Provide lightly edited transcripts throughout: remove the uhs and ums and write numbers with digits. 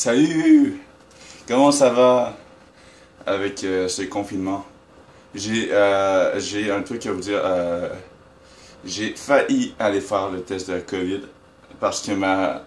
Salut! Comment ça va avec ce confinement? J'ai un truc à vous dire. J'ai failli aller faire le test de la COVID parce que ma...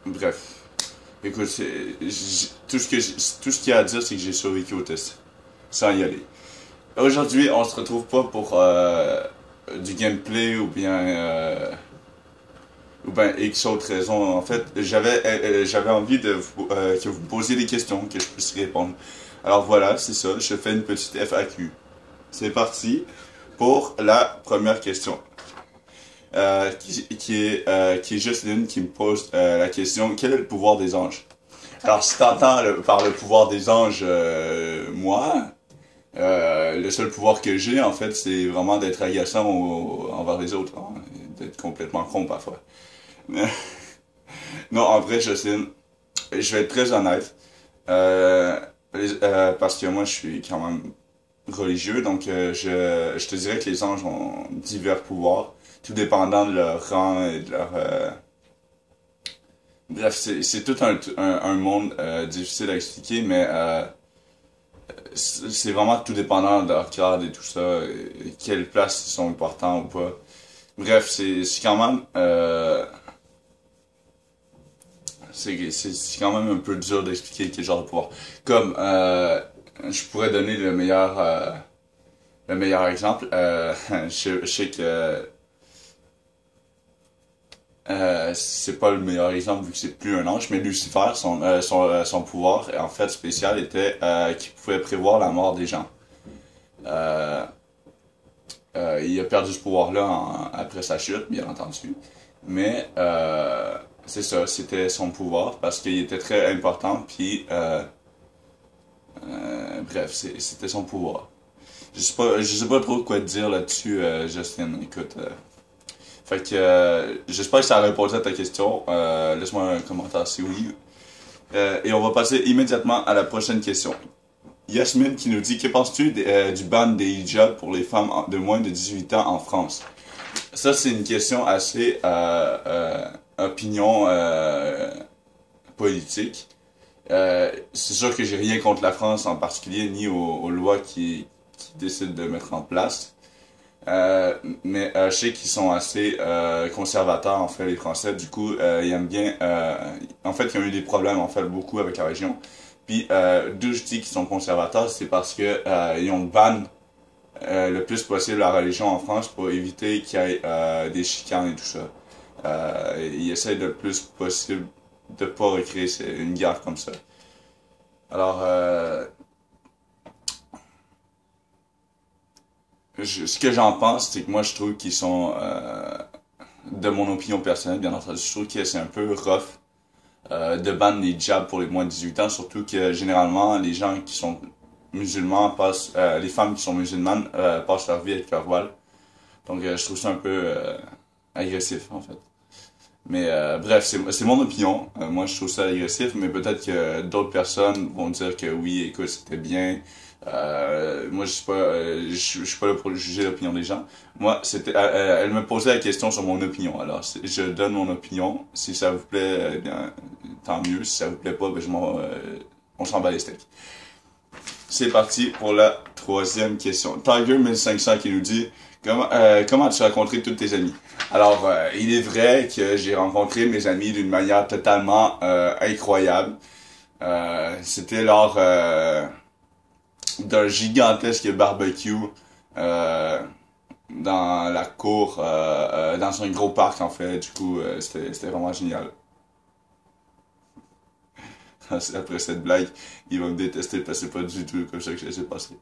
Bref. Écoute, tout ce qu'il y a à dire, c'est que j'ai survécu au test. Sans y aller. Aujourd'hui, on se retrouve pas pour du gameplay ou bien X autre raison. En fait, j'avais envie que vous posiez des questions, que je puisse y répondre. Alors voilà, c'est ça, je fais une petite FAQ. C'est parti pour la première question. Qui est Jocelyne qui me pose la question, quel est le pouvoir des anges? Alors si t'entends par le pouvoir des anges, moi, le seul pouvoir que j'ai, en fait, c'est vraiment d'être agaçant envers les autres, hein, d'être complètement con parfois. Non, en vrai, Jocelyne, je vais être très honnête, parce que moi, je suis quand même religieux, donc je te dirais que les anges ont divers pouvoirs, tout dépendant de leur rang et de leur... Bref, c'est tout un monde difficile à expliquer, mais c'est vraiment tout dépendant de leur cadre et tout ça, et quelle place ils sont importants ou pas. Bref, c'est quand même... c'est quand même un peu dur d'expliquer quel genre de pouvoir. Comme, je pourrais donner le meilleur exemple. Je sais que c'est pas le meilleur exemple vu que c'est plus un ange, mais Lucifer, son pouvoir en fait spécial était qu'il pouvait prévoir la mort des gens. Euh, il a perdu ce pouvoir-là après sa chute, bien entendu. Mais c'est ça, c'était son pouvoir parce qu'il était très important. Puis bref, c'était son pouvoir. Je sais pas trop quoi te dire là-dessus, Justin. Écoute, fait que j'espère que ça a répondu à ta question. Laisse-moi un commentaire si oui. Et on va passer immédiatement à la prochaine question. Yasmine qui nous dit, que penses-tu du ban des hijabs pour les femmes de moins de 18 ans en France? Ça, c'est une question assez opinion politique. C'est sûr que j'ai rien contre la France en particulier, ni aux lois qui décident de mettre en place. Mais je sais qu'ils sont assez conservateurs, en fait, les Français. Du coup, ils aiment bien... en fait, ils ont eu des problèmes, en fait, beaucoup avec la région. Puis, d'où je dis qu'ils sont conservateurs, c'est parce que ils ont ban le plus possible la religion en France pour éviter qu'il y ait des chicanes et tout ça. Ils essaient le plus possible de pas recréer une guerre comme ça. Alors, ce que j'en pense, c'est que moi, je trouve qu'ils sont, de mon opinion personnelle, bien entendu, je trouve que c'est un peu rough de ban les jabs pour les moins de 18 ans, surtout que généralement, les gens qui sont musulmans passent, les femmes qui sont musulmanes passent leur vie avec leur voile. Donc, je trouve ça un peu agressif, en fait. Mais bref, c'est mon opinion. Moi, je trouve ça agressif, mais peut-être que d'autres personnes vont dire que oui, écoute, c'était bien. Moi, je suis pas là pour juger l'opinion des gens. Moi, elle me posait la question sur mon opinion. Alors, je donne mon opinion. Si ça vous plaît, bien, tant mieux. Si ça vous plaît pas, ben, on s'en bat les steaks. C'est parti pour la troisième question. Tiger 1500 qui nous dit, comment as-tu rencontré tous tes amis? Alors, il est vrai que j'ai rencontré mes amis d'une manière totalement incroyable. C'était lors d'un gigantesque barbecue euh, dans la cour, dans un gros parc en fait. Du coup, c'était vraiment génial. Après cette blague, il va me détester parce que c'est pas du tout comme ça que ça s'est passé.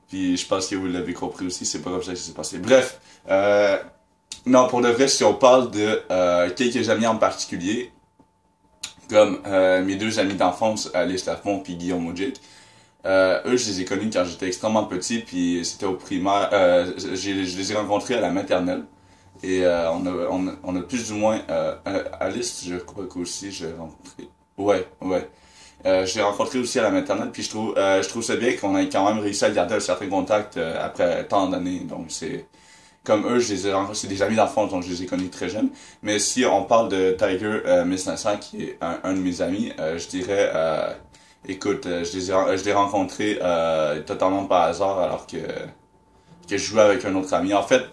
Puis je pense que vous l'avez compris aussi, c'est pas comme ça que ça s'est passé. Bref, non, pour de vrai, si on parle de quelques amis en particulier, comme mes deux amis d'enfance, Alice Lafont puis Guillaume Moudjik, eux, je les ai connus quand j'étais extrêmement petit, puis c'était au primaire. Je les ai rencontrés à la maternelle. Et on a plus ou moins... Alice, je crois qu'aussi, je l'ai rencontré. Ouais, ouais. Je l'ai rencontré aussi à la maternelle, puis je trouve ça bien qu'on ait quand même réussi à garder un certain contact après tant d'années. Donc, comme eux, je les ai rencontrés, c'est des amis d'enfance, donc je les ai connus très jeunes. Mais si on parle de Tiger 1500, qui est un de mes amis, je dirais, écoute, je l'ai rencontré totalement par hasard, alors que je jouais avec un autre ami. En fait,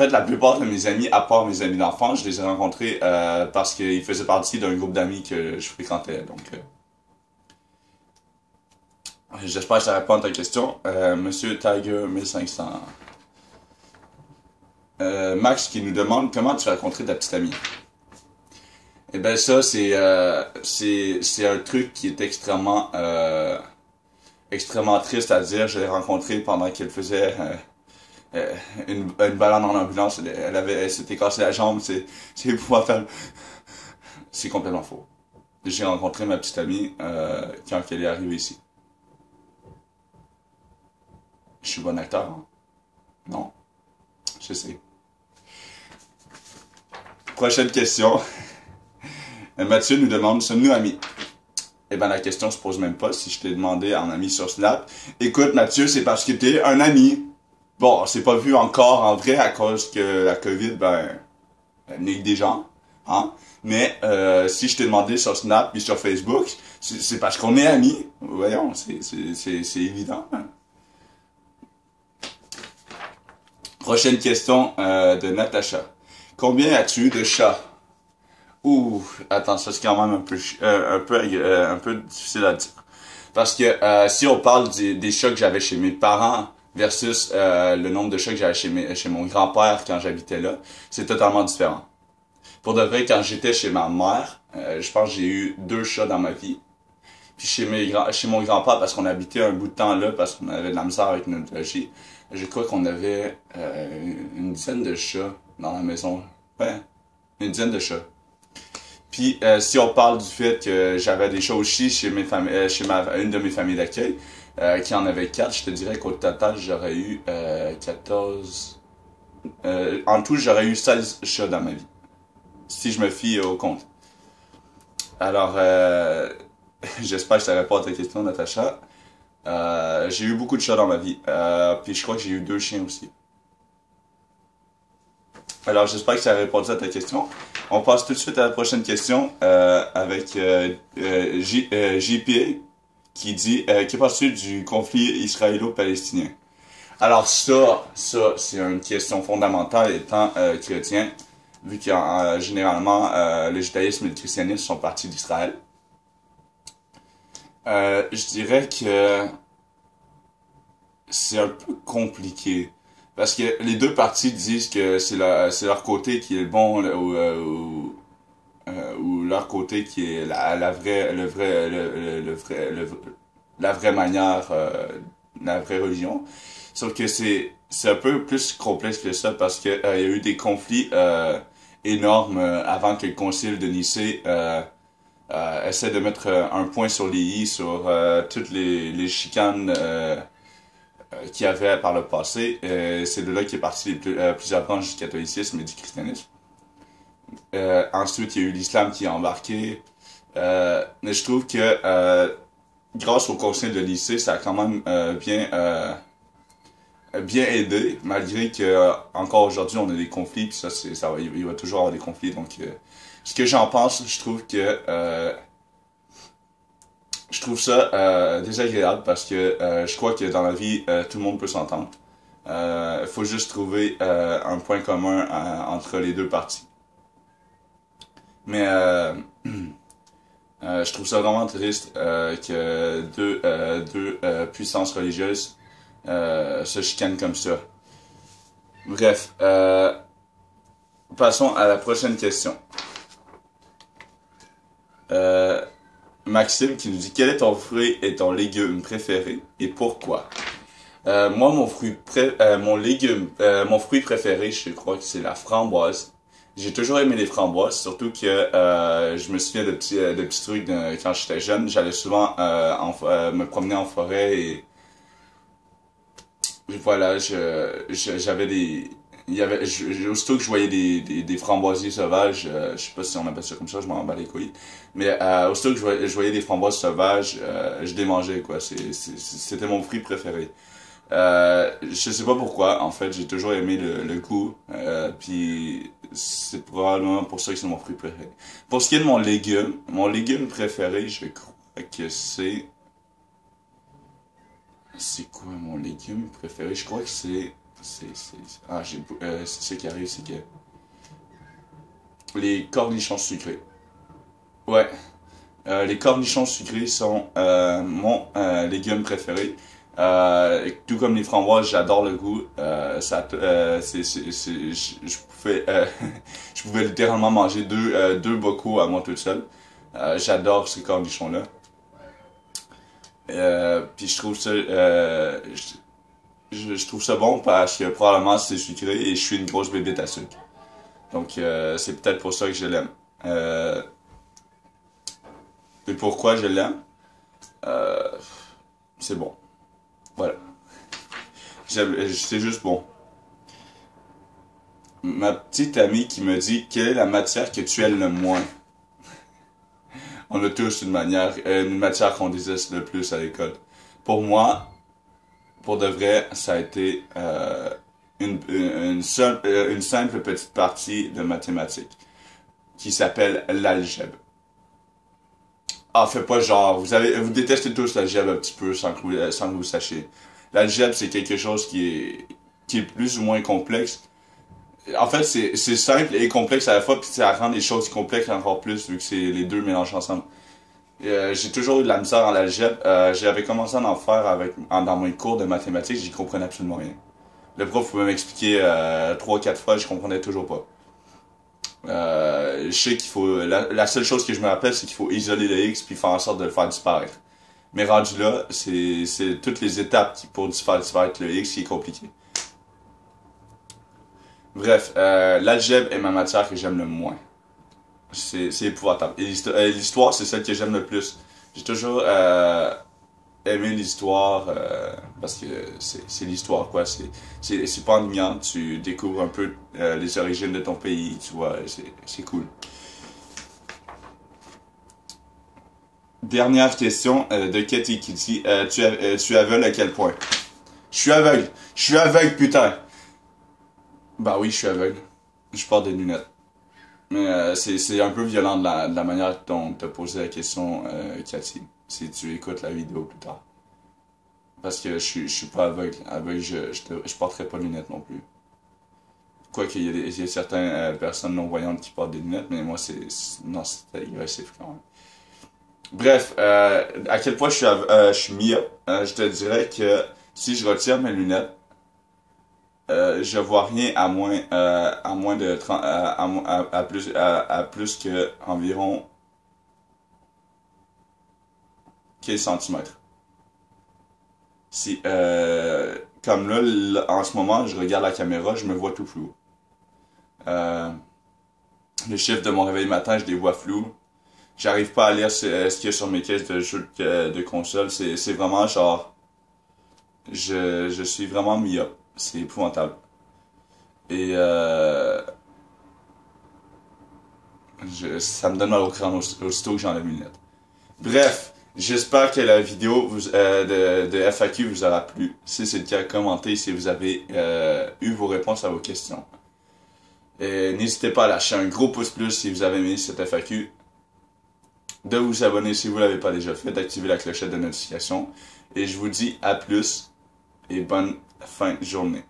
la plupart de mes amis, à part mes amis d'enfance, je les ai rencontrés parce qu'ils faisaient partie d'un groupe d'amis que je fréquentais. Donc, j'espère que ça répond à ta question. Monsieur Tiger 1500. Max qui nous demande comment tu as rencontré ta petite amie. Eh ben ça, c'est un truc qui est extrêmement triste à dire. Je l'ai rencontrée pendant qu'elle faisait une balade en ambulance. Elle s'était cassé la jambe. C'est épouvantable. C'est complètement faux. J'ai rencontré ma petite amie quand elle est arrivée ici. Je suis bon acteur, hein? Non, je sais. Prochaine question. Mathieu nous demande, sommes-nous amis? Eh ben la question se pose même pas si je t'ai demandé en ami sur Snap. Écoute Mathieu, c'est parce que t'es un ami. Bon, c'est pas vu encore en vrai à cause que la COVID, nique des gens, hein. Mais si je t'ai demandé sur Snap et sur Facebook, c'est parce qu'on est amis. Voyons, c'est évident. Hein? Prochaine question de Natacha. Combien as-tu de chats? Ouh, attends, ça c'est quand même un peu difficile à dire. Parce que si on parle des chats que j'avais chez mes parents versus le nombre de chats que j'avais chez mon grand-père quand j'habitais là, c'est totalement différent. Pour de vrai, quand j'étais chez ma mère, je pense que j'ai eu 2 chats dans ma vie. Puis chez mon grand-père, parce qu'on habitait un bout de temps là, parce qu'on avait de la misère avec notre logis, je crois qu'on avait une dizaine de chats dans la maison. Ouais, une dizaine de chats. Puis si on parle du fait que j'avais des chats aussi chez une de mes familles d'accueil, qui en avait 4, je te dirais qu'au total, j'aurais eu 14... en tout, j'aurais eu 16 chats dans ma vie. Si je me fie au compte. Alors, j'espère que ça répond à ta question, Natacha. J'ai eu beaucoup de chats dans ma vie. Puis je crois que j'ai eu 2 chiens aussi. Alors, j'espère que ça a répondu à ta question. On passe tout de suite à la prochaine question avec JP qui dit que penses-tu du conflit israélo-palestinien? Alors ça c'est une question fondamentale étant chrétien, vu que généralement le judaïsme et le christianisme sont partis d'Israël. Je dirais que c'est un peu compliqué. Parce que les deux parties disent que c'est leur côté qui est le bon ou leur côté qui est la vraie manière, la vraie religion. Sauf que c'est un peu plus complexe que ça parce que il y a eu des conflits énormes avant que le concile de Nicée essaie de mettre un point sur les i sur toutes les chicanes qu'il y avait par le passé. C'est de là qu'est parti plusieurs branches du catholicisme et du christianisme. Ensuite, il y a eu l'islam qui est embarqué. Mais je trouve que grâce au conseil de lycée, ça a quand même bien aidé, malgré que encore aujourd'hui on a des conflits, puis il va toujours avoir des conflits. Donc, ce que j'en pense, je trouve ça désagréable parce que je crois que dans la vie, tout le monde peut s'entendre. Faut juste trouver un point commun entre les deux parties. Mais je trouve ça vraiment triste que deux puissances religieuses se chicanent comme ça. Bref, passons à la prochaine question. Maxime qui nous dit quel est ton fruit et ton légume préféré et pourquoi? Moi mon fruit préféré, je crois que c'est la framboise. J'ai toujours aimé les framboises, surtout que je me souviens de petits trucs quand j'étais jeune. J'allais souvent me promener en forêt et voilà, j'avais aussitôt que je voyais des framboisiers sauvages, je sais pas si on appelle ça comme ça, je m'en bats les couilles, mais aussitôt que je voyais des framboises sauvages, je les mangeais, quoi. C'était mon fruit préféré. Je sais pas pourquoi, en fait, j'ai toujours aimé le goût, puis c'est probablement pour ça que c'est mon fruit préféré. Pour ce qui est de mon légume préféré, je crois que c'est quoi mon légume préféré? Je crois que ah, c'est ce qui arrive, c'est que les cornichons sucrés. Ouais, les cornichons sucrés sont mon légume préféré. Tout comme les framboises, j'adore le goût. Je pouvais, je pouvais littéralement manger deux bocaux à moi tout seul. J'adore ces cornichons-là. Puis je trouve ça, je trouve ça bon parce que probablement c'est sucré et je suis une grosse bébête à sucre. Donc c'est peut-être pour ça que je l'aime. Et pourquoi je l'aime? Euh, c'est bon. Voilà. C'est juste bon. Ma petite amie qui me dit quelle est la matière que tu aimes le moins. On a tous une matière qu'on déteste le plus à l'école. Pour moi, pour de vrai, ça a été une simple petite partie de mathématiques qui s'appelle l'algèbre. Ah, fait pas genre, vous détestez tous l'algèbre un petit peu sans que vous sachiez. L'algèbre, c'est quelque chose qui est plus ou moins complexe. En fait, c'est simple et complexe à la fois, puis ça rend les choses complexes encore plus, vu que c'est les deux mélangés ensemble. J'ai toujours eu de la misère en l'algèbre. J'avais commencé à en faire dans mes cours de mathématiques, j'y comprenais absolument rien. Le prof pouvait m'expliquer 3-4 fois, je comprenais toujours pas. Je sais qu'il faut, la seule chose que je me rappelle, c'est qu'il faut isoler le X puis faire en sorte de le faire disparaître. Mais rendu là, c'est toutes les étapes pour faire disparaître le X qui est compliqué. Bref, l'algèbre est ma matière que j'aime le moins. C'est épouvantable. Et l'histoire, c'est celle que j'aime le plus. J'ai toujours aimé l'histoire parce que c'est l'histoire, quoi. C'est pas ennuyant. Tu découvres un peu les origines de ton pays, tu vois. C'est cool. Dernière question de Katie qui dit tu es aveugle à quel point? Je suis aveugle. Je suis aveugle, putain. Bah oui, je suis aveugle. Je porte des lunettes. Mais c'est un peu violent de la manière dont t'as posé la question, Cathy. Si tu écoutes la vidéo plus tard. Parce que je suis pas aveugle. Aveugle, je porterai pas de lunettes non plus. Quoique, il y a certaines personnes non-voyantes qui portent des lunettes, mais moi, non, c'est agressif quand même. Bref, à quel point je suis myope, je te dirais que si je retire mes lunettes, je vois rien à moins de 30, à plus que environ 15 centimètres. Si, comme là, en ce moment, je regarde la caméra, je me vois tout flou. Euh, les chiffres de mon réveil matin, je les vois flous. J'arrive pas à lire ce qu'il y a sur mes caisses de jeux de console. C'est vraiment genre, je suis vraiment myope. C'est épouvantable. Et ça me donne mal au crâne aussitôt que j'enlève mes lunettes. Bref, j'espère que la vidéo de FAQ vous aura plu. Si c'est le cas, commentez si vous avez eu vos réponses à vos questions. Et n'hésitez pas à lâcher un gros pouce bleu si vous avez aimé cette FAQ, de vous abonner si vous ne l'avez pas déjà fait, d'activer la clochette de notification. Et je vous dis à plus et bonne fin de journée.